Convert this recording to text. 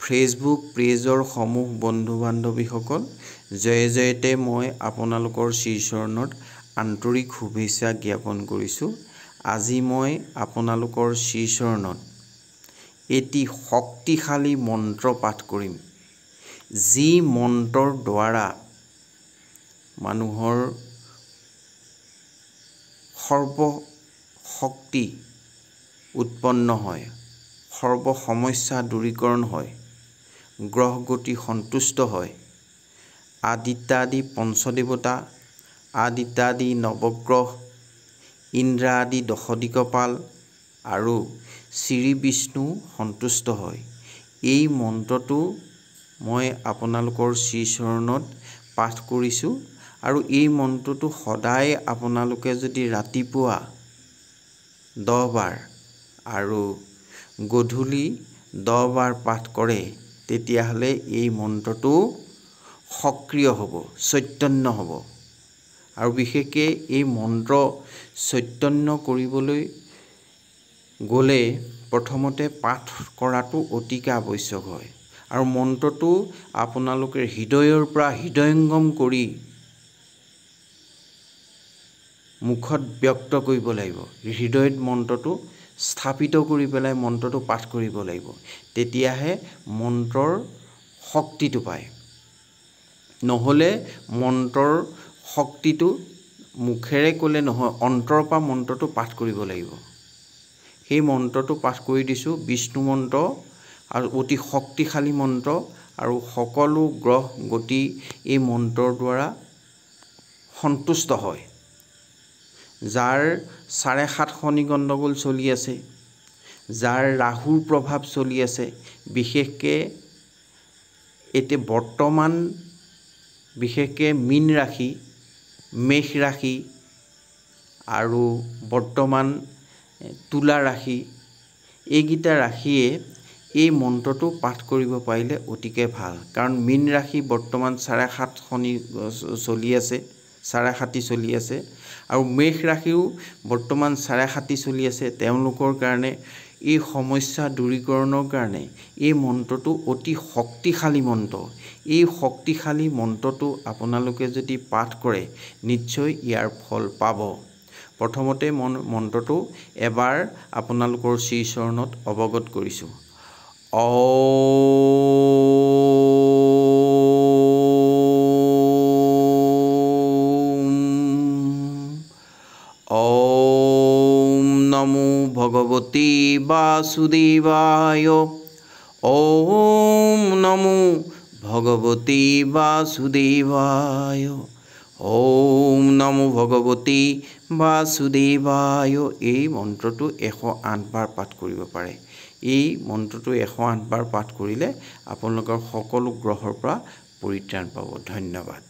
Facebook পেজৰ সমূহ বন্ধু বান্ধৱীসকল জয় জয়তে মই আপোনালোকৰ শ্ৰীচৰণত আন্তৰিক শুভেচ্ছা জ্ঞাপন কৰিছোঁ। আজি মই আপোনালোকৰ শ্ৰীচৰণত এটি শক্তিশালী মন্ত্ৰ পাঠ কৰিম, যি মন্ত্ৰৰ দ্বাৰা মানুহৰ সৰ্ব শক্তি উৎপন্ন হয়, সৰ্ব সমস্যা দূৰীকৰণ হয়, গ্ৰহ গতি সন্তুষ্ট হয়, আদিত্যাদি পঞ্চদেৱতা, আদিত্যাদি নৱগ্ৰহ, ইন্দ্ৰ আদি দশদিকপাল আৰু শ্ৰী বিষ্ণু সন্তুষ্ট হয়। এই মন্ত্ৰটো মই আপোনালোকৰ শ্ৰীচৰণত পাঠ কৰিছোঁ আৰু এই মন্ত্ৰটো সদায় আপোনালোকে যদি ৰাতিপুৱা 10 বাৰ আৰু গধূলি 10 বাৰ পাঠ কৰে তেতিয়াহ'লে এই মন্ত্ৰটো সক্ৰিয় হ'ব, চৈতন্য হ'ব। আৰু বিশেষকৈ এই মন্ত্ৰ চৈতন্য কৰিবলৈ গ'লে প্ৰথমতে পাঠ কৰাটো অতিকৈ আৱশ্যক হয় আৰু মন্ত্ৰটো আপোনালোকে হৃদয়ৰ পৰা হৃদয়ংগম কৰি মুখত ব্যক্ত কৰিব লাগিব। হৃদয়ত মন্ত্ৰটো স্থাপিত কৰি পেলাই মন্ত্ৰটো পাঠ কৰিব লাগিব, তেতিয়াহে মন্ত্ৰৰ শক্তিটো পায়। নহ'লে মন্ত্ৰৰ শক্তিটো মুখেৰে ক'লে নহয়, অন্তৰৰ পৰা মন্ত্ৰটো পাঠ কৰিব লাগিব। সেই মন্ত্ৰটো পাঠ কৰি দিছোঁ, বিষ্ণু মন্ত্ৰ আৰু অতি শক্তিশালী মন্ত্ৰ আৰু সকলো গ্ৰহ গতি এই মন্ত্ৰৰ দ্বাৰা সন্তুষ্ট হয়। যাৰ 7.5 শনি গণ্ডগোল চলি আছে, যাৰ ৰাহুৰ প্ৰভাৱ চলি আছে, বিশেষকৈ এতিয়া বৰ্তমান বিশেষকৈ মীন ৰাশি, মেষ ৰাশি আৰু বৰ্তমান তুলা ৰাশি, এইকেইটা ৰাশিয়ে এই মন্ত্ৰটো পাঠ কৰিব পাৰিলে অতিকৈ ভাল। কাৰণ মীন ৰাশি বৰ্তমান 7.5 শনি চলি আছে, 7.5 চলি আছে আৰু মেষ ৰাশিও বৰ্তমান 7.5 চলি আছে। তেওঁলোকৰ কাৰণে এই সমস্যা দূৰীকৰণৰ কাৰণে এই মন্ত্ৰটো অতি শক্তিশালী মন্ত্ৰ। এই শক্তিশালী মন্ত্ৰটো আপোনালোকে যদি পাঠ কৰে নিশ্চয় ইয়াৰ ফল পাব। প্ৰথমতে মন্ত্ৰটো এবাৰ আপোনালোকৰ শ্ৰীচৰণত অৱগত কৰিছোঁ। ওম নমো ভগৱতী বাসুদেৱায়। ওম নমো ভগৱতী বাসুদেৱায়। ওম নমো ভগৱতী বাসুদেৱায়। এই মন্ত্ৰটো 108 বাৰ পাঠ কৰিব পাৰে। এই মন্ত্ৰটো 108 বাৰ পাঠ কৰিলে আপোনালোকৰ সকলো গ্ৰহৰ পৰা পৰিত্ৰাণ পাব। ধন্যবাদ।